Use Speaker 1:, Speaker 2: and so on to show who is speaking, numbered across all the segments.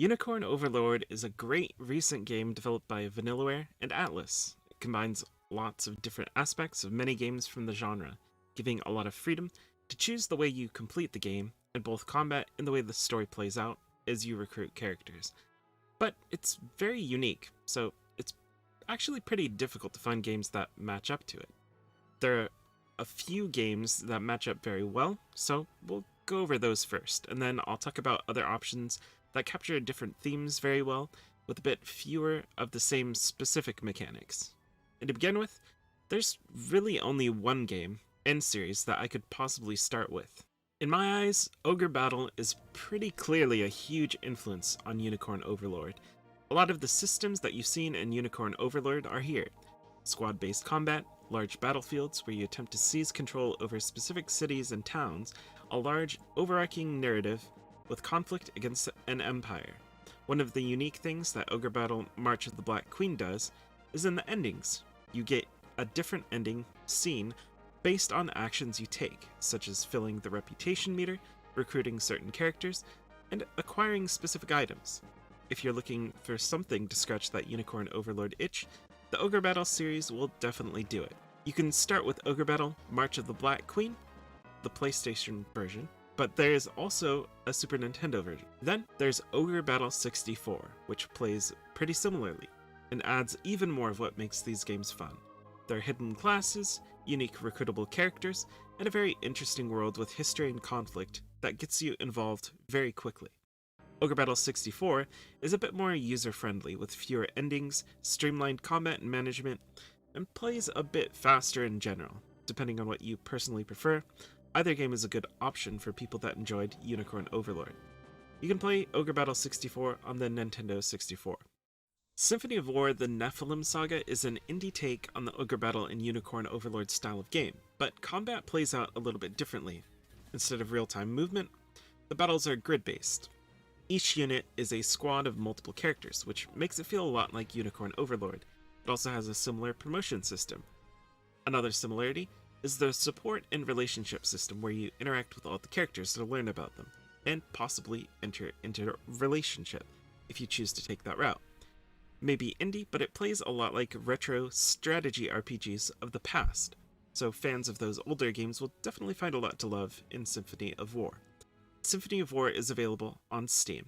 Speaker 1: Unicorn Overlord is a great recent game developed by Vanillaware and Atlas. It combines lots of different aspects of many games from the genre, giving a lot of freedom to choose the way you complete the game, in both combat and the way the story plays out as you recruit characters. But it's very unique, so it's actually pretty difficult to find games that match up to it. There are a few games that match up very well, so we'll go over those first, and then I'll talk about other options that capture different themes very well, with a bit fewer of the same specific mechanics. And to begin with, there's really only one game and series that I could possibly start with. In my eyes, Ogre Battle is pretty clearly a huge influence on Unicorn Overlord. A lot of the systems that you've seen in Unicorn Overlord are here. Squad-based combat, large battlefields where you attempt to seize control over specific cities and towns, a large overarching narrative with conflict against an empire. One of the unique things that Ogre Battle March of the Black Queen does is in the endings. You get a different ending scene based on actions you take, such as filling the reputation meter, recruiting certain characters, and acquiring specific items. If you're looking for something to scratch that Unicorn Overlord itch, the Ogre Battle series will definitely do it. You can start with Ogre Battle March of the Black Queen, the PlayStation version, but there's also a Super Nintendo version. Then there's Ogre Battle 64, which plays pretty similarly, and adds even more of what makes these games fun. There are hidden classes, unique recruitable characters, and a very interesting world with history and conflict that gets you involved very quickly. Ogre Battle 64 is a bit more user-friendly with fewer endings, streamlined combat and management, and plays a bit faster in general. Depending on what you personally prefer, either game is a good option for people that enjoyed Unicorn Overlord. You can play Ogre Battle 64 on the Nintendo 64. Symphony of War: The Nephilim Saga is an indie take on the Ogre Battle and Unicorn Overlord style of game, but combat plays out a little bit differently. Instead of real-time movement, the battles are grid-based. Each unit is a squad of multiple characters, which makes it feel a lot like Unicorn Overlord. It also has a similar promotion system. Another similarity is the support and relationship system, where you interact with all the characters to learn about them, and possibly enter into a relationship if you choose to take that route. Maybe indie, but it plays a lot like retro strategy RPGs of the past, so fans of those older games will definitely find a lot to love in Symphony of War. Symphony of War is available on Steam.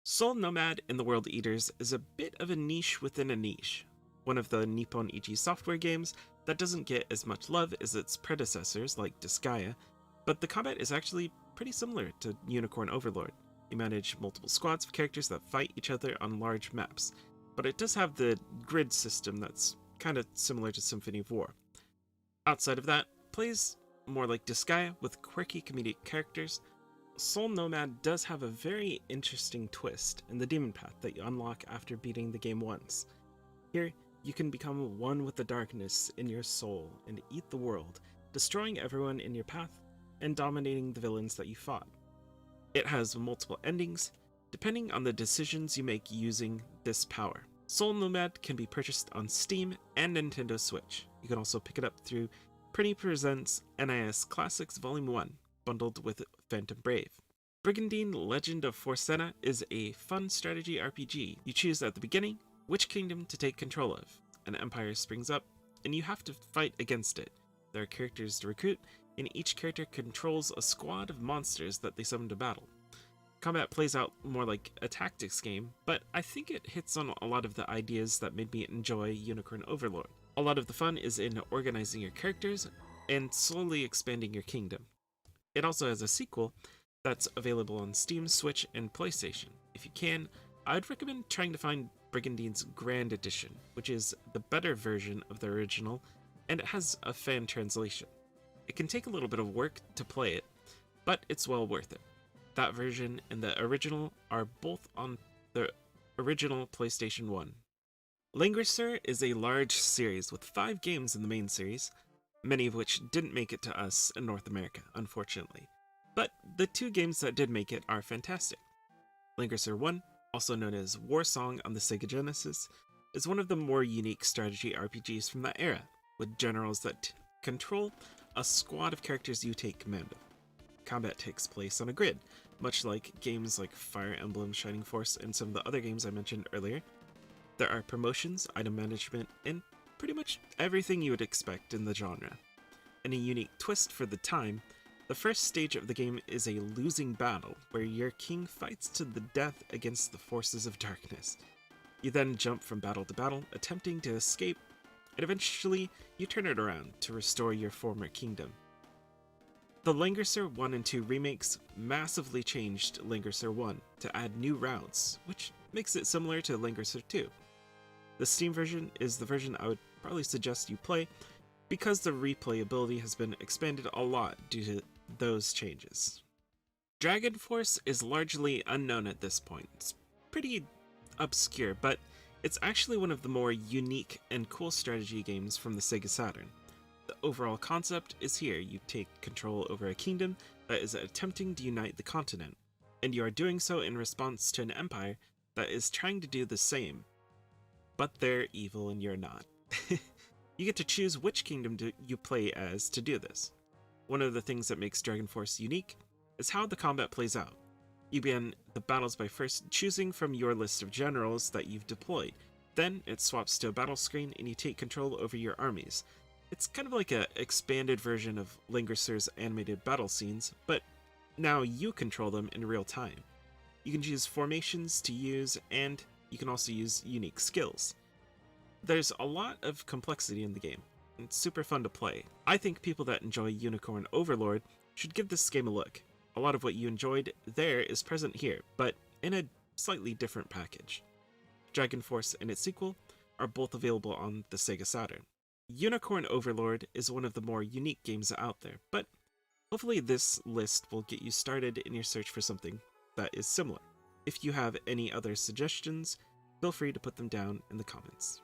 Speaker 1: Soul Nomad and the World Eaters is a bit of a niche within a niche, one of the Nippon Ichi Software games that doesn't get as much love as its predecessors like Disgaea, but the combat is actually pretty similar to Unicorn Overlord. You manage multiple squads of characters that fight each other on large maps, but it does have the grid system that's kind of similar to Symphony of War. Outside of that, plays more like Disgaea with quirky comedic characters. Soul Nomad does have a very interesting twist in the demon path that you unlock after beating the game once. Here, you can become one with the darkness in your soul and eat the world, destroying everyone in your path and dominating the villains that you fought. It has multiple endings, depending on the decisions you make using this power. Soul Nomad can be purchased on Steam and Nintendo Switch. You can also pick it up through Pretty Presents NIS Classics Volume 1, bundled with Phantom Brave. Brigandine Legend of Forena is a fun strategy RPG. You choose at the beginning which kingdom to take control of. An empire springs up, and you have to fight against it. There are characters to recruit, and each character controls a squad of monsters that they summon to battle. Combat plays out more like a tactics game, but I think it hits on a lot of the ideas that made me enjoy Unicorn Overlord. A lot of the fun is in organizing your characters and slowly expanding your kingdom. It also has a sequel that's available on Steam, Switch, and PlayStation. If you can, I'd recommend trying to find Brigandine's Grand Edition, which is the better version of the original, and it has a fan translation. It can take a little bit of work to play it, but it's well worth it. That version and the original are both on the original PlayStation 1. Linger is a large series with 5 games in the main series, many of which didn't make it to us in North America, unfortunately. But the 2 games that did make it are fantastic. Linger 1, also known as War Song on the Sega Genesis, is one of the more unique strategy RPGs from that era, with generals that control a squad of characters you take command of. Combat takes place on a grid, Much like games like Fire Emblem, Shining Force, and some of the other games I mentioned earlier, there are promotions, item management, and pretty much everything you would expect in the genre. And a unique twist for the time, the first stage of the game is a losing battle, where your king fights to the death against the forces of darkness. You then jump from battle to battle, attempting to escape, and eventually you turn it around to restore your former kingdom. The Linger 1 and 2 remakes massively changed Linger 1 to add new routes, which makes it similar to Linger 2. The Steam version is the version I would probably suggest you play, because the replayability has been expanded a lot due to those changes. Dragon Force is largely unknown at this point. It's pretty obscure, but it's actually one of the more unique and cool strategy games from the Sega Saturn. The overall concept is here. You take control over a kingdom that is attempting to unite the continent, and you are doing so in response to an empire that is trying to do the same. But they're evil and you're not. You get to choose which kingdom you play as to do this. One of the things that makes Dragon Force unique is how the combat plays out. You begin the battles by first choosing from your list of generals that you've deployed. Then it swaps to a battle screen and you take control over your armies. It's kind of like an expanded version of Linger's animated battle scenes, but now you control them in real time. You can choose formations to use, and you can also use unique skills. There's a lot of complexity in the game. It's super fun to play. I think people that enjoy Unicorn Overlord should give this game a look. A lot of what you enjoyed there is present here, but in a slightly different package. Dragon Force and its sequel are both available on the Sega Saturn. Unicorn Overlord is one of the more unique games out there, but hopefully this list will get you started in your search for something that is similar. If you have any other suggestions, feel free to put them down in the comments.